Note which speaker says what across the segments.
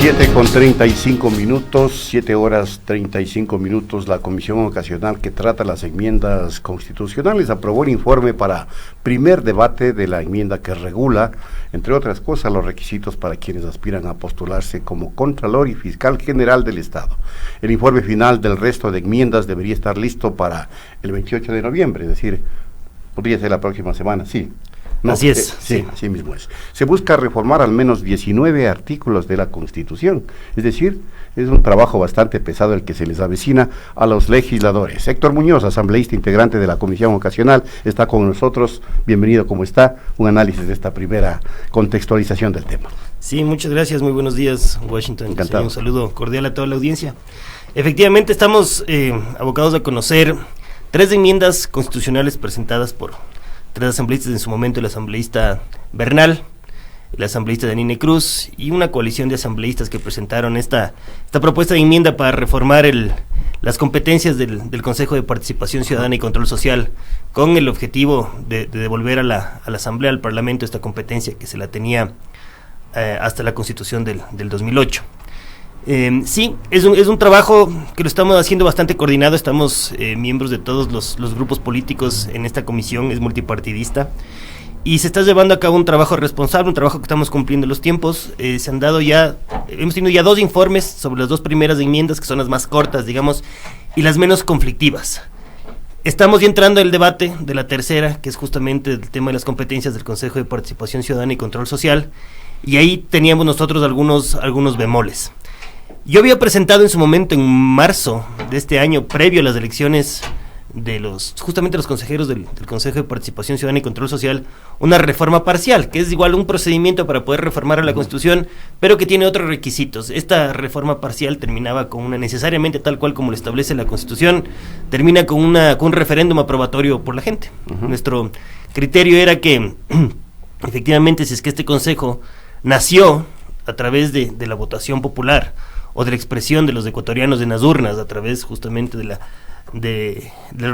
Speaker 1: 7:35, 7:35, la Comisión Ocasional que trata las enmiendas constitucionales aprobó el informe para primer debate de la enmienda que regula, entre otras cosas, los requisitos para quienes aspiran a postularse como Contralor y Fiscal General del Estado. El informe final del resto de enmiendas debería estar listo para el 28 de noviembre, es decir, podría ser la próxima semana, sí. No,
Speaker 2: así es.
Speaker 1: Sí, así mismo es. Se busca reformar al menos 19 artículos de la Constitución, es decir, es un trabajo bastante pesado el que se les avecina a los legisladores. Héctor Muñoz, asambleísta integrante de la Comisión Ocasional, está con nosotros. Bienvenido, ¿cómo está? Un análisis de esta primera contextualización del tema.
Speaker 2: Sí, muchas gracias, muy buenos días, Washington.
Speaker 1: Encantado.
Speaker 2: Un saludo cordial a toda la audiencia. Efectivamente, estamos abocados a conocer 3 enmiendas constitucionales presentadas por 3 asambleístas en su momento, el asambleísta Bernal, el asambleísta Danine Cruz y una coalición de asambleístas que presentaron esta propuesta de enmienda para reformar las competencias del Consejo de Participación Ciudadana y Control Social, con el objetivo de devolver a la Asamblea, al Parlamento, esta competencia que se la tenía hasta la Constitución del 2008. Sí, es un trabajo que lo estamos haciendo bastante coordinado. Estamos miembros de todos los grupos políticos en esta comisión, es multipartidista, y se está llevando a cabo un trabajo responsable, un trabajo que estamos cumpliendo los tiempos. Hemos tenido ya 2 informes sobre las 2 primeras enmiendas, que son las más cortas, digamos, y las menos conflictivas. Estamos ya entrando en el debate de la tercera, que es justamente el tema de las competencias del Consejo de Participación Ciudadana y Control Social, y ahí teníamos nosotros algunos bemoles. Yo había presentado en su momento, en marzo de este año, previo a las elecciones de los consejeros del Consejo de Participación Ciudadana y Control Social, una reforma parcial, que es igual un procedimiento para poder reformar a la Constitución, pero que tiene otros requisitos. Esta reforma parcial terminaba con necesariamente tal cual como lo establece la Constitución, termina con un referéndum aprobatorio por la gente. Nuestro criterio era que, efectivamente, si es que este Consejo nació a través de la votación popular, o de la expresión de los ecuatorianos en las urnas, a través justamente del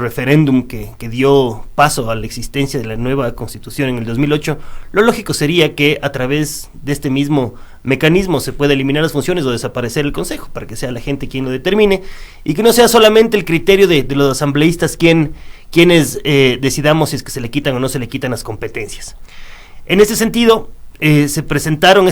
Speaker 2: referéndum que dio paso a la existencia de la nueva Constitución en el 2008, lo lógico sería que a través de este mismo mecanismo se pueda eliminar las funciones o desaparecer el Consejo, para que sea la gente quien lo determine, y que no sea solamente el criterio de los asambleístas quienes decidamos si es que se le quitan o no se le quitan las competencias. En ese sentido, se presentó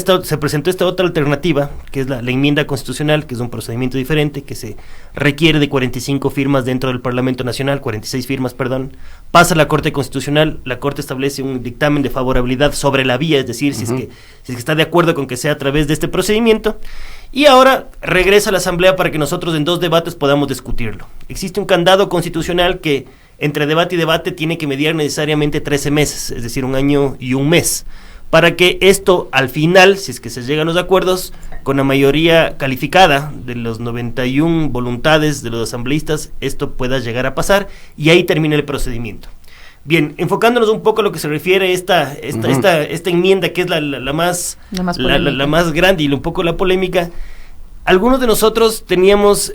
Speaker 2: esta otra alternativa, que es la enmienda constitucional, que es un procedimiento diferente, que se requiere de 45 firmas dentro del Parlamento Nacional, 46 firmas, pasa a la Corte Constitucional, la Corte establece un dictamen de favorabilidad sobre la vía, es decir, si es que está de acuerdo con que sea a través de este procedimiento, y ahora regresa a la Asamblea para que nosotros en 2 debates podamos discutirlo. Existe un candado constitucional que entre debate y debate tiene que mediar necesariamente 13 meses, es decir, 1 año y 1 mes, para que esto al final, si es que se llegan los acuerdos, con la mayoría calificada de los 91 voluntades de los asambleístas, esto pueda llegar a pasar y ahí termina el procedimiento. Bien, enfocándonos un poco a lo que se refiere a esta enmienda, que es la más grande y un poco la polémica, algunos de nosotros teníamos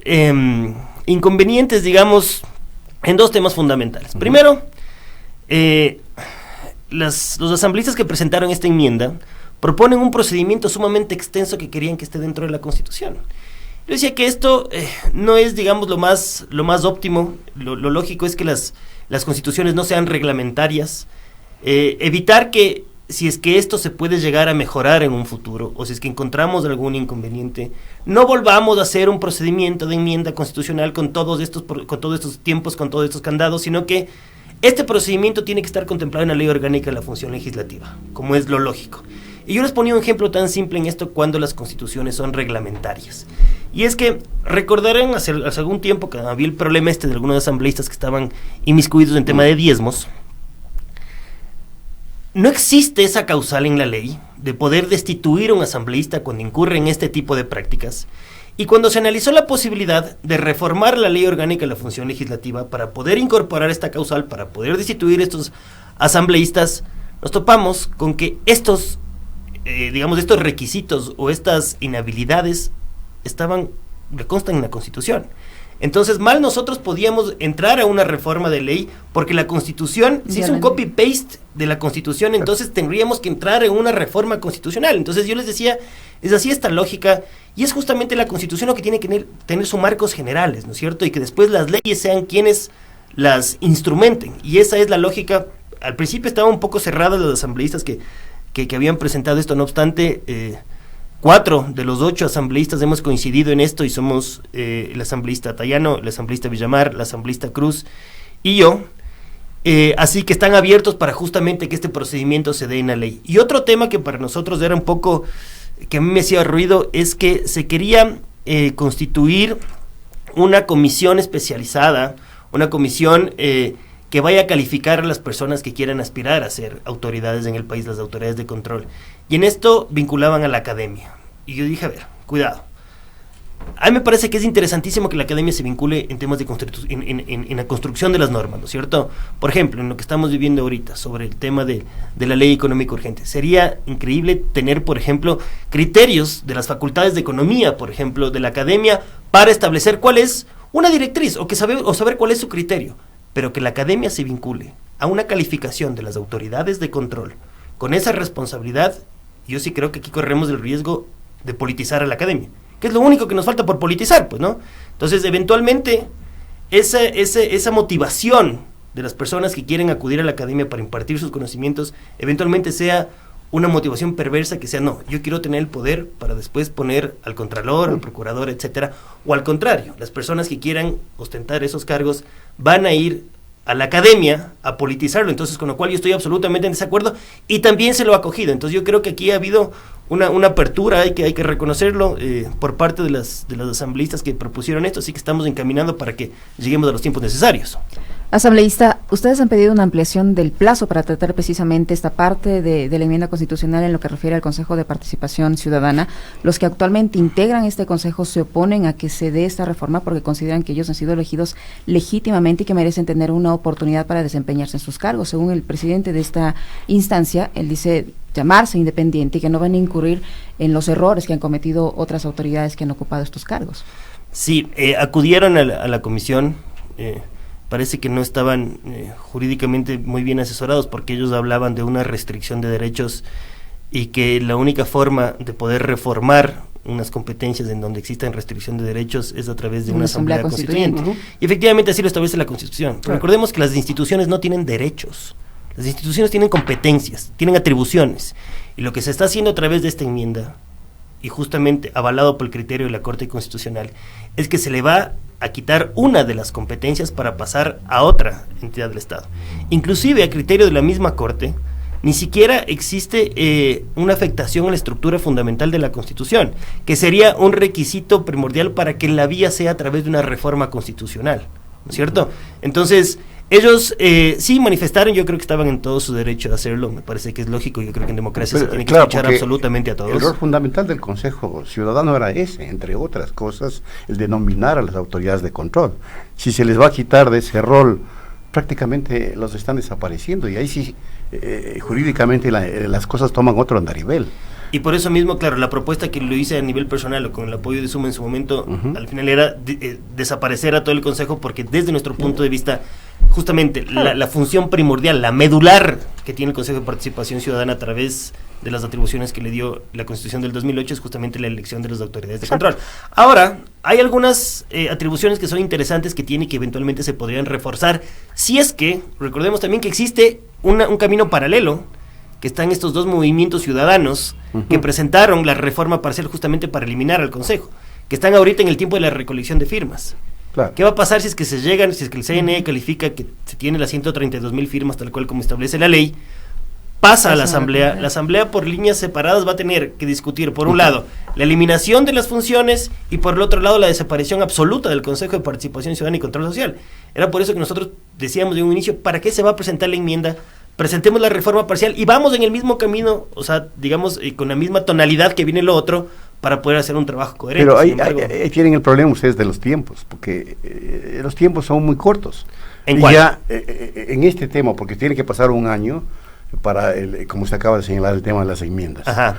Speaker 2: inconvenientes, digamos, en 2 temas fundamentales. Primero, los asambleístas que presentaron esta enmienda proponen un procedimiento sumamente extenso que querían que esté dentro de la Constitución. Yo decía que esto no es, digamos, lo más óptimo. Lo lógico es que las constituciones no sean reglamentarias, evitar que, si es que esto se puede llegar a mejorar en un futuro, o si es que encontramos algún inconveniente, no volvamos a hacer un procedimiento de enmienda constitucional con todos estos tiempos, con todos estos candados, sino que este procedimiento tiene que estar contemplado en la Ley Orgánica de la Función Legislativa, como es lo lógico. Y yo les ponía un ejemplo tan simple en esto cuando las constituciones son reglamentarias. Y es que recordarán hace algún tiempo que había el problema de algunos asambleístas que estaban inmiscuidos en tema de diezmos. No existe esa causal en la ley de poder destituir a un asambleísta cuando incurre en este tipo de prácticas. Y cuando se analizó la posibilidad de reformar la Ley Orgánica de la Función Legislativa para poder incorporar esta causal, para poder destituir a estos asambleístas, nos topamos con que estos requisitos o estas inhabilidades constan en la Constitución. Entonces, mal nosotros podíamos entrar a una reforma de ley, porque la Constitución se hizo un copy-paste de la Constitución, entonces tendríamos que entrar en una reforma constitucional. Entonces yo les decía, es así esta lógica, y es justamente la Constitución lo que tiene que tener sus marcos generales, ¿no es cierto? Y que después las leyes sean quienes las instrumenten, y esa es la lógica. Al principio estaban un poco cerrados los asambleístas que habían presentado esto, no obstante, 4 de los 8 asambleístas hemos coincidido en esto, y somos el asambleísta Tayano, el asambleísta Villamar, el asambleísta Cruz y yo, así que están abiertos para justamente que este procedimiento se dé en la ley. Y otro tema que para nosotros era un poco, que a mí me hacía ruido, es que se quería constituir una comisión especializada, una comisión que vaya a calificar a las personas que quieran aspirar a ser autoridades en el país, las autoridades de control. Y en esto vinculaban a la academia. Y yo dije, a ver, cuidado. A mí me parece que es interesantísimo que la academia se vincule en temas de en la construcción de las normas, ¿no es cierto? Por ejemplo, en lo que estamos viviendo ahorita, sobre el tema de la ley económica urgente. Sería increíble tener, por ejemplo, criterios de las facultades de economía, por ejemplo, de la academia, para establecer cuál es una directriz, o saber cuál es su criterio. Pero que la academia se vincule a una calificación de las autoridades de control con esa responsabilidad, yo sí creo que aquí corremos el riesgo de politizar a la academia, que es lo único que nos falta por politizar, pues, ¿no? Entonces, eventualmente, esa motivación de las personas que quieren acudir a la academia para impartir sus conocimientos, eventualmente sea una motivación perversa, que sea, no, yo quiero tener el poder para después poner al contralor, al procurador, etcétera, o al contrario, las personas que quieran ostentar esos cargos van a ir a la academia a politizarlo, entonces con lo cual yo estoy absolutamente en desacuerdo, y también se lo ha acogido. Entonces yo creo que aquí ha habido una apertura, hay que reconocerlo, por parte de los asambleístas que propusieron esto, así que estamos encaminando para que lleguemos a los tiempos necesarios.
Speaker 3: Asambleísta, ustedes han pedido una ampliación del plazo para tratar precisamente esta parte de la enmienda constitucional en lo que refiere al Consejo de Participación Ciudadana. Los que actualmente integran este consejo se oponen a que se dé esta reforma porque consideran que ellos han sido elegidos legítimamente y que merecen tener una oportunidad para desempeñarse en sus cargos. Según el presidente de esta instancia, él dice llamarse independiente y que no van a incurrir en los errores que han cometido otras autoridades que han ocupado estos cargos.
Speaker 2: Sí, acudieron a la comisión, parece que no estaban jurídicamente muy bien asesorados, porque ellos hablaban de una restricción de derechos y que la única forma de poder reformar unas competencias en donde existan restricción de derechos es a través de una asamblea constituyente. Y efectivamente así lo establece la Constitución. Pero recordemos que las instituciones no tienen derechos, las instituciones tienen competencias, tienen atribuciones, y lo que se está haciendo a través de esta enmienda, y justamente avalado por el criterio de la Corte Constitucional, es que se le va a quitar una de las competencias para pasar a otra entidad del Estado. Inclusive, a criterio de la misma Corte, ni siquiera existe una afectación a la estructura fundamental de la Constitución, que sería un requisito primordial para que la vía sea a través de una reforma constitucional, ¿no es cierto? Entonces, ellos sí manifestaron, yo creo que estaban en todo su derecho de hacerlo, me parece que es lógico, yo creo que en democracia se tiene que escuchar absolutamente a todos.
Speaker 1: El rol fundamental del Consejo Ciudadano era ese, entre otras cosas, el de nominar a las autoridades de control. Si se les va a quitar de ese rol, prácticamente los están desapareciendo, y ahí sí, jurídicamente las cosas toman otro andarivel.
Speaker 2: Y por eso mismo, claro, la propuesta que lo hice a nivel personal o con el apoyo de Suma en su momento, al final era desaparecer a todo el Consejo, porque desde nuestro punto de vista, justamente la función primordial, la medular que tiene el Consejo de Participación Ciudadana a través de las atribuciones que le dio la Constitución del 2008 es justamente la elección de las autoridades de control. Ahora, hay algunas atribuciones que son interesantes que tiene y que eventualmente se podrían reforzar, si es que, recordemos también que existe un camino paralelo, que están estos dos movimientos ciudadanos que presentaron la reforma parcial justamente para eliminar al Consejo, que están ahorita en el tiempo de la recolección de firmas. Claro. ¿Qué va a pasar si es que si es que el CNE califica que se tiene las 132,000 firmas tal cual como establece la ley, pasa a la Asamblea? La Asamblea por líneas separadas va a tener que discutir, por un lado, la eliminación de las funciones y por el otro lado la desaparición absoluta del Consejo de Participación Ciudadana y Control Social. Era por eso que nosotros decíamos de un inicio, ¿para qué se va a presentar la enmienda? Presentemos la reforma parcial y vamos en el mismo camino, o sea, digamos, con la misma tonalidad que viene lo otro, para poder hacer un trabajo coherente.
Speaker 1: Pero ahí tienen el problema ustedes de los tiempos, porque los tiempos son muy cortos.
Speaker 2: ¿En cuál?
Speaker 1: Ya en este tema, porque tiene que pasar un año para, como se acaba de señalar, el tema de las enmiendas.
Speaker 2: Ajá.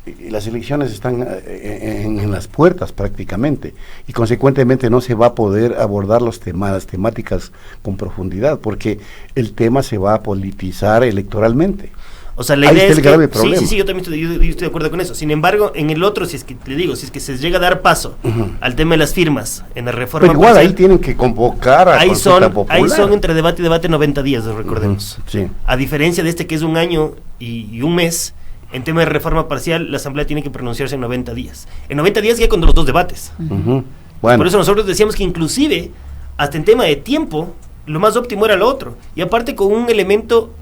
Speaker 1: y las elecciones están en las puertas prácticamente, y consecuentemente no se va a poder abordar las temáticas con profundidad, porque el tema se va a politizar electoralmente.
Speaker 2: O sea, la idea es que, sí, yo también yo estoy de acuerdo con eso. Sin embargo, en el otro, si es que se llega a dar paso al tema de las firmas en la reforma,
Speaker 1: pero igual ahí tienen que convocar a consulta popular.
Speaker 2: Ahí son entre debate y debate 90 días, recordemos.
Speaker 1: Sí.
Speaker 2: A diferencia de este que es un año y un mes, en tema de reforma parcial, la Asamblea tiene que pronunciarse en 90 días. En 90 días ya con los dos debates.
Speaker 1: Bueno.
Speaker 2: Por eso nosotros decíamos que inclusive, hasta en tema de tiempo, lo más óptimo era lo otro. Y aparte con un elemento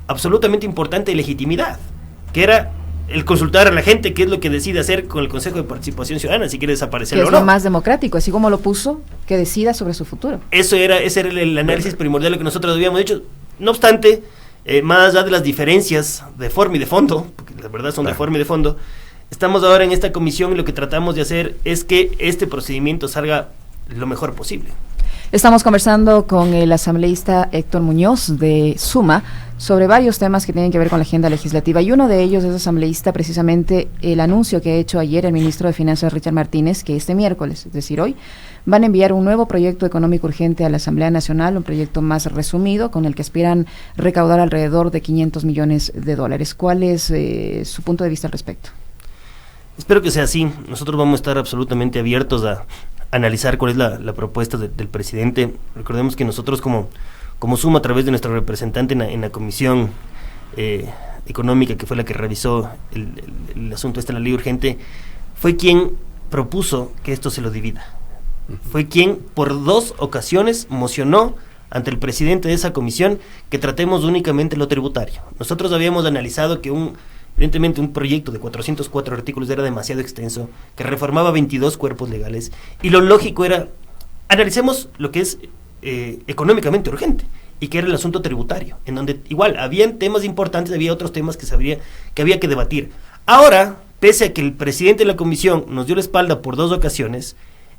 Speaker 2: absolutamente importante de legitimidad, que era el consultar a la gente qué es lo que decide hacer con el Consejo de Participación Ciudadana, si quiere desaparecerlo o no.
Speaker 3: Que es lo más democrático, así como lo puso, que decida sobre su futuro.
Speaker 2: Ese era el análisis primordial que nosotros habíamos hecho. No obstante, más allá de las diferencias de forma y de fondo, porque la verdad son de forma y de fondo, estamos ahora en esta comisión y lo que tratamos de hacer es que este procedimiento salga lo mejor posible.
Speaker 3: Estamos conversando con el asambleísta Héctor Muñoz de Suma sobre varios temas que tienen que ver con la agenda legislativa, y uno de ellos es, asambleísta, precisamente el anuncio que ha hecho ayer el ministro de Finanzas Richard Martínez, que este miércoles, es decir hoy, van a enviar un nuevo proyecto económico urgente a la Asamblea Nacional, un proyecto más resumido con el que aspiran recaudar alrededor de $500 millones. ¿Cuál es su punto de vista al respecto?
Speaker 2: Espero que sea así. Nosotros vamos a estar absolutamente abiertos a analizar cuál es la propuesta del presidente. Recordemos que nosotros como Suma, a través de nuestro representante en la comisión económica, que fue la que revisó el asunto la ley urgente, fue quien propuso que esto se lo divida. Fue quien por 2 ocasiones mocionó ante el presidente de esa comisión que tratemos únicamente lo tributario. Nosotros habíamos analizado que evidentemente un proyecto de 404 artículos era demasiado extenso, que reformaba 22 cuerpos legales, y lo lógico era, analicemos lo que es económicamente urgente, y que era el asunto tributario, en donde igual habían temas importantes, había otros temas que había que debatir. Ahora, pese a que el presidente de la comisión nos dio la espalda por 2 ocasiones,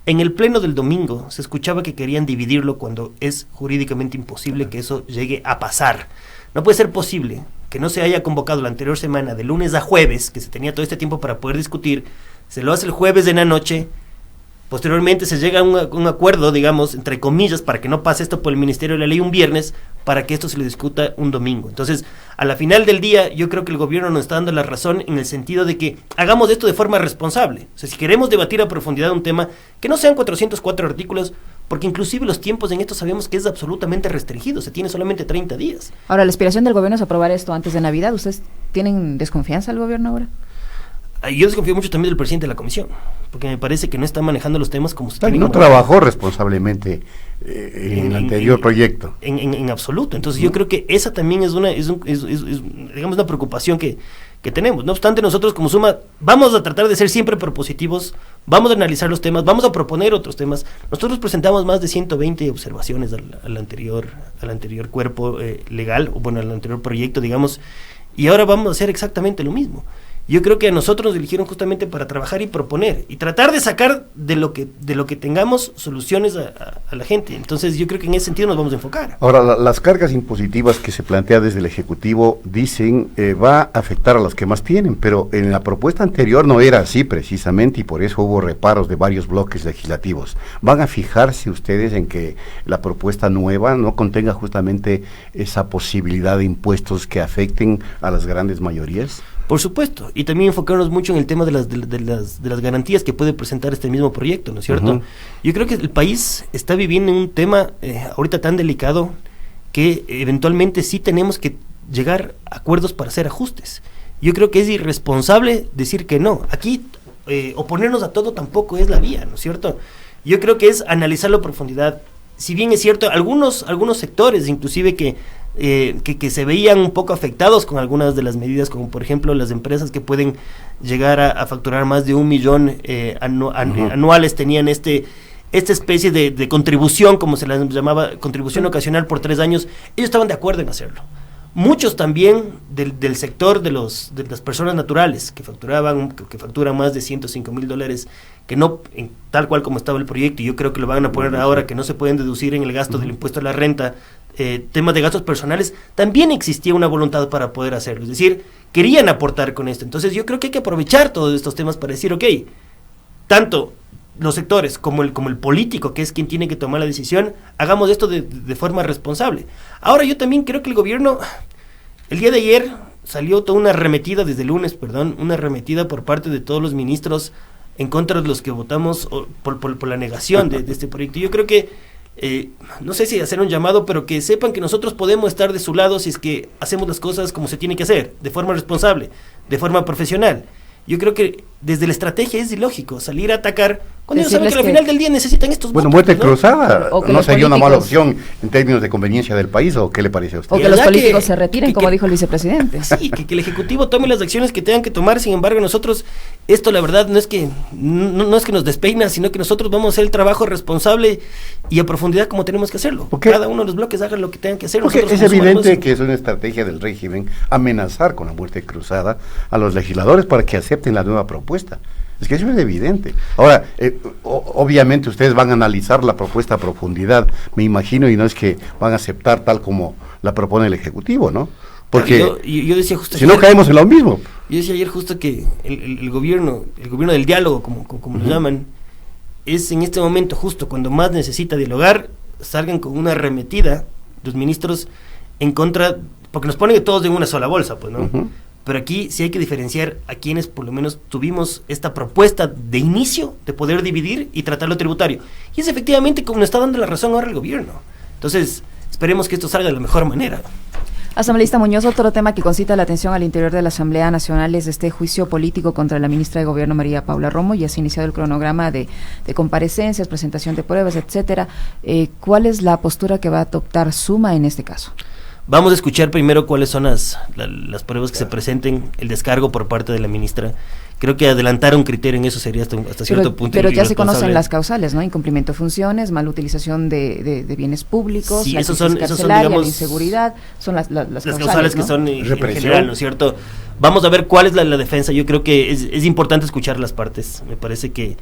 Speaker 2: en el pleno del domingo se escuchaba que querían dividirlo cuando es jurídicamente imposible que eso llegue a pasar. No puede ser posible que no se haya convocado la anterior semana de lunes a jueves, que se tenía todo este tiempo para poder discutir, se lo hace el jueves en la noche, posteriormente se llega a un acuerdo, digamos, entre comillas, para que no pase esto por el Ministerio de la Ley un viernes, para que esto se le discuta un domingo. Entonces, a la final del día, yo creo que el gobierno nos está dando la razón en el sentido de que hagamos esto de forma responsable. O sea, si queremos debatir a profundidad un tema, que no sean 404 artículos, porque inclusive los tiempos en esto sabemos que es absolutamente restringido, se tiene solamente 30 días.
Speaker 3: Ahora, la aspiración del gobierno es aprobar esto antes de Navidad. ¿Ustedes tienen desconfianza al gobierno ahora?
Speaker 2: Yo desconfío mucho también del presidente de la comisión, porque me parece que no está manejando los temas como se tiene.
Speaker 1: No trabajó responsablemente en el anterior proyecto.
Speaker 2: En absoluto. Entonces yo creo que esa también es digamos una preocupación que tenemos. No obstante, nosotros como Suma vamos a tratar de ser siempre propositivos, vamos a analizar los temas, vamos a proponer otros temas. Nosotros presentamos más de 120 observaciones al anterior cuerpo legal, o bueno, al anterior proyecto, digamos, y ahora vamos a hacer exactamente lo mismo. Yo creo que a nosotros nos eligieron justamente para trabajar y proponer y tratar de sacar de lo que tengamos soluciones a la gente. Entonces yo creo que en ese sentido nos vamos a enfocar.
Speaker 1: Ahora, las cargas impositivas que se plantea desde el Ejecutivo dicen va a afectar a los que más tienen, pero en la propuesta anterior no era así precisamente, y por eso hubo reparos de varios bloques legislativos. ¿Van a fijarse ustedes en que la propuesta nueva no contenga justamente esa posibilidad de impuestos que afecten a las grandes mayorías?
Speaker 2: Por supuesto, y también enfocarnos mucho en el tema de las garantías que puede presentar este mismo proyecto, ¿no es cierto? Yo creo que el país está viviendo en un tema ahorita tan delicado que eventualmente sí tenemos que llegar a acuerdos para hacer ajustes. Yo creo que es irresponsable decir que no. Aquí oponernos a todo tampoco es la vía, ¿no es cierto? Yo creo que es analizarlo a profundidad. Si bien es cierto, algunos sectores inclusive que se veían un poco afectados con algunas de las medidas, como por ejemplo las empresas que pueden llegar a facturar más de 1 millón anuales, tenían esta especie de contribución, como se la llamaba, contribución ocasional por 3 años, ellos estaban de acuerdo en hacerlo. muchos también del sector de las personas naturales que facturan más de $105,000, que no, tal cual como estaba el proyecto, y yo creo que lo van a poner ahora, que no se pueden deducir en el gasto del impuesto a la renta, temas de gastos personales, también existía una voluntad para poder hacerlo, es decir, querían aportar con esto. Entonces yo creo que hay que aprovechar todos estos temas para decir, ok, tanto los sectores como el político, que es quien tiene que tomar la decisión, hagamos esto de forma responsable. Ahora yo también creo que el gobierno, el día de ayer salió toda una arremetida, desde el lunes, una arremetida por parte de todos los ministros en contra de los que votamos por la negación de este proyecto. Yo creo que, no sé si hacer un llamado, pero que sepan que nosotros podemos estar de su lado si es que hacemos las cosas como se tiene que hacer, de forma responsable, de forma profesional. Yo creo que desde la estrategia es ilógico salir a atacar cuando ellos saben que al final del día necesitan estos votos.
Speaker 1: Muerte cruzada, ¿no sería una mala
Speaker 3: políticos,
Speaker 1: opción en términos de conveniencia del país, o qué le parece a usted?
Speaker 3: o que los políticos se retiren, como dijo el vicepresidente?
Speaker 2: Sí, que el Ejecutivo tome las acciones que tengan que tomar. Sin embargo, nosotros, esto la verdad no es que nos despeina, sino que nosotros vamos a hacer el trabajo responsable y a profundidad como tenemos que hacerlo. Cada uno de los bloques haga lo que tengan que hacer.
Speaker 1: Porque es evidente que es una estrategia del régimen amenazar con la muerte cruzada a los legisladores para que acepten la nueva propuesta. Es que eso es evidente. Ahora, obviamente ustedes van a analizar la propuesta a profundidad, me imagino, y no es que van a aceptar tal como la propone el Ejecutivo, ¿no? Porque
Speaker 2: yo decía justo
Speaker 1: si no caemos en lo mismo.
Speaker 2: Yo decía ayer justo que el gobierno del diálogo, como lo llaman, es en este momento justo cuando más necesita dialogar, salgan con una arremetida los ministros en contra, porque nos ponen todos en una sola bolsa, pues, ¿no? Pero aquí sí hay que diferenciar a quienes por lo menos tuvimos esta propuesta de inicio de poder dividir y tratar lo tributario. Y es efectivamente como nos está dando la razón ahora el gobierno. Entonces, esperemos que esto salga de la mejor manera.
Speaker 3: Asambleísta Muñoz, otro tema que concita la atención al interior de la Asamblea Nacional es este juicio político contra la ministra de Gobierno María Paula Romo. Ya se ha iniciado el cronograma de comparecencias, presentación de pruebas, etcétera. ¿Cuál es la postura que va a adoptar Suma en este caso?
Speaker 2: Vamos a escuchar primero cuáles son las pruebas que se presenten, el descargo por parte de la ministra. Creo que adelantar un criterio en eso sería hasta cierto punto.
Speaker 3: Pero ya se conocen las causales, ¿no? Incumplimiento de funciones, mala utilización de bienes públicos,
Speaker 2: sí,
Speaker 3: la
Speaker 2: esos son,
Speaker 3: carcelaria,
Speaker 2: digamos,
Speaker 3: la inseguridad, son las
Speaker 2: causales, ¿no? Que son en general, ¿no es cierto? Vamos a ver cuál es la defensa. Yo creo que es importante escuchar las partes. Me parece que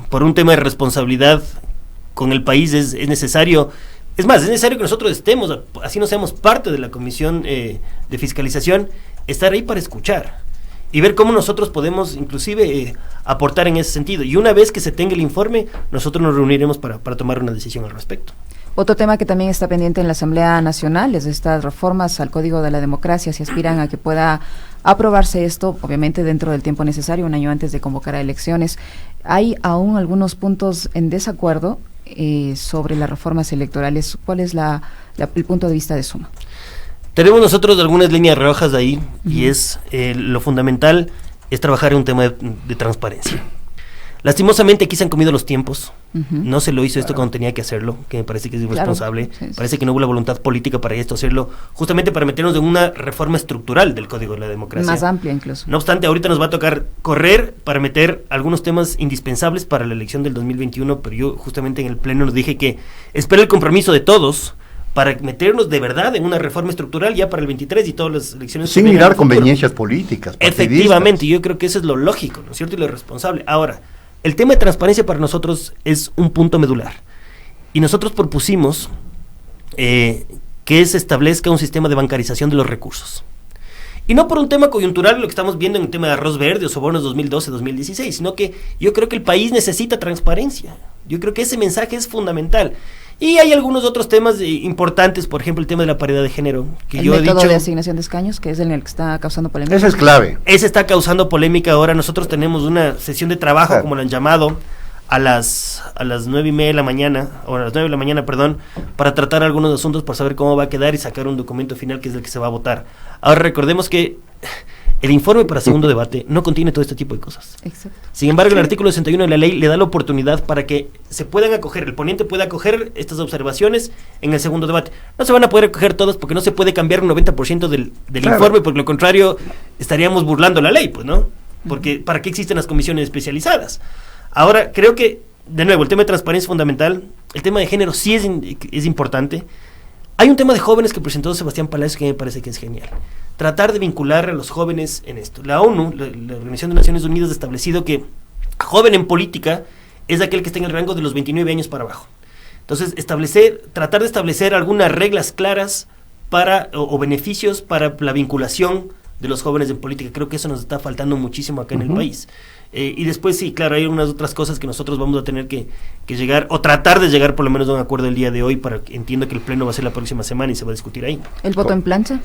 Speaker 2: por un tema de responsabilidad con el país es necesario. Es más, es necesario que nosotros estemos, así no seamos parte de la comisión de fiscalización, estar ahí para escuchar y ver cómo nosotros podemos inclusive aportar en ese sentido. Y una vez que se tenga el informe, nosotros nos reuniremos para tomar una decisión al respecto.
Speaker 3: Otro tema que también está pendiente en la Asamblea Nacional es estas reformas al Código de la Democracia. Si aspiran a que pueda aprobarse esto, obviamente dentro del tiempo necesario, un año antes de convocar a elecciones. Hay aún algunos puntos en desacuerdo sobre las reformas electorales. ¿Cuál es el punto de vista de Suma?
Speaker 2: Tenemos nosotros algunas líneas rojas de ahí, y es lo fundamental es trabajar en un tema de transparencia. Lastimosamente aquí se han comido los tiempos, no se lo hizo esto cuando tenía que hacerlo, que me parece que es irresponsable, parece que no hubo la voluntad política para esto hacerlo, justamente para meternos en una reforma estructural del Código de la Democracia.
Speaker 3: Más amplia incluso.
Speaker 2: No obstante, ahorita nos va a tocar correr para meter algunos temas indispensables para la elección del 2021, pero yo justamente en el pleno nos dije que espero el compromiso de todos para meternos de verdad en una reforma estructural ya para el 23 y todas las elecciones.
Speaker 1: Sin mirar conveniencias políticas, partidistas.
Speaker 2: Efectivamente, yo creo que eso es lo lógico, ¿no es cierto? Y lo responsable. Ahora, el tema de transparencia para nosotros es un punto medular. Y nosotros propusimos que se establezca un sistema de bancarización de los recursos. Y no por un tema coyuntural, lo que estamos viendo en el tema de arroz verde o sobornos 2012-2016, sino que yo creo que el país necesita transparencia. Yo creo que ese mensaje es fundamental. Y hay algunos otros temas importantes, por ejemplo, el tema de la paridad de género. Que
Speaker 3: el
Speaker 2: yo
Speaker 3: método
Speaker 2: he dicho,
Speaker 3: de asignación de escaños, que es el que está causando polémica.
Speaker 1: Esa es clave.
Speaker 2: Ese está causando polémica ahora. Nosotros tenemos una sesión de trabajo, como lo han llamado, a las 9:30 de la mañana, o a las 9 de la mañana, perdón, para tratar algunos asuntos, para saber cómo va a quedar y sacar un documento final que es el que se va a votar. Ahora recordemos que el informe para segundo debate no contiene todo este tipo de cosas.
Speaker 3: Exacto.
Speaker 2: Sin embargo, el artículo 61 de la ley le da la oportunidad para que se puedan acoger, el ponente pueda acoger estas observaciones en el segundo debate. No se van a poder acoger todas porque no se puede cambiar un 90% del informe, porque lo contrario estaríamos burlando la ley, pues, ¿no? Porque ¿para qué existen las comisiones especializadas? Ahora, creo que, de nuevo, el tema de transparencia es fundamental, el tema de género sí es importante. Hay un tema de jóvenes que presentó Sebastián Palacios que me parece que es genial. Tratar de vincular a los jóvenes en esto. La ONU, la Organización de Naciones Unidas, ha establecido que joven en política es aquel que está en el rango de los 29 años para abajo. Entonces, tratar de establecer algunas reglas claras o beneficios para la vinculación de los jóvenes en política. Creo que eso nos está faltando muchísimo acá en el país. Y después sí, claro, hay unas otras cosas que nosotros vamos a tener que llegar, o tratar de llegar por lo menos a un acuerdo el día de hoy, para que entiendo que el pleno va a ser la próxima semana y se va a discutir ahí.
Speaker 3: ¿El voto en plancha?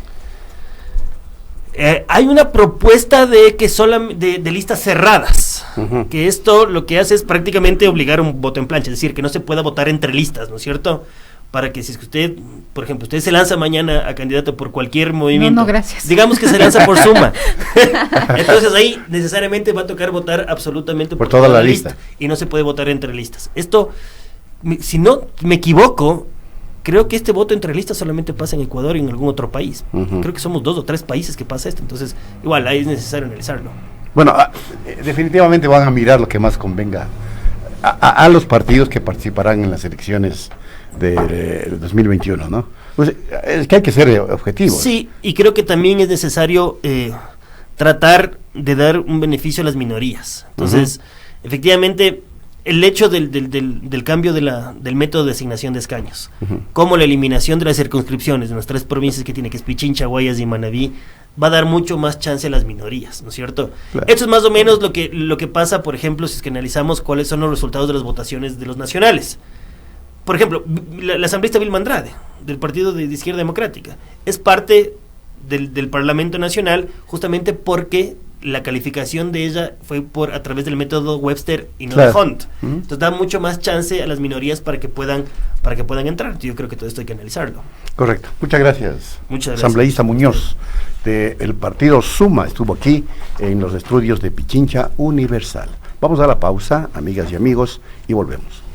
Speaker 2: Hay una propuesta de que de listas cerradas, que esto lo que hace es prácticamente obligar un voto en plancha, es decir, que no se pueda votar entre listas, ¿no es cierto? Para que si es que usted, por ejemplo, usted se lanza mañana a candidato por cualquier movimiento,
Speaker 3: no, gracias.
Speaker 2: Digamos que se lanza por Suma, entonces ahí necesariamente va a tocar votar absolutamente
Speaker 1: por toda la lista,
Speaker 2: y no se puede votar entre listas. Esto, si no me equivoco, creo que este voto entre listas solamente pasa en Ecuador y en algún otro país. Creo que somos 2 o 3 países que pasa esto, entonces igual ahí es necesario analizarlo.
Speaker 1: Bueno, definitivamente van a mirar lo que más convenga a los partidos que participarán en las elecciones de 2021, ¿no? Pues es que hay que ser objetivos.
Speaker 2: Sí, y creo que también es necesario tratar de dar un beneficio a las minorías. Entonces, efectivamente, el hecho del cambio del método de asignación de escaños, como la eliminación de las circunscripciones de las 3 provincias que tiene, que es Pichincha, Guayas y Manabí, va a dar mucho más chance a las minorías, ¿no es cierto? Claro. Esto es más o menos lo que pasa, por ejemplo, si es que analizamos cuáles son los resultados de las votaciones de los nacionales. Por ejemplo, la asambleísta Vilma Andrade, del Partido de Izquierda Democrática, es parte del Parlamento Nacional justamente porque la calificación de ella fue a través del método Webster y no de Hunt. Entonces da mucho más chance a las minorías para que puedan entrar. Yo creo que todo esto hay que analizarlo.
Speaker 1: Correcto. Muchas gracias.
Speaker 2: Muchas gracias.
Speaker 1: Asambleísta Muñoz, del partido Suma, estuvo aquí en los estudios de Pichincha Universal. Vamos a la pausa, amigas y amigos, y volvemos.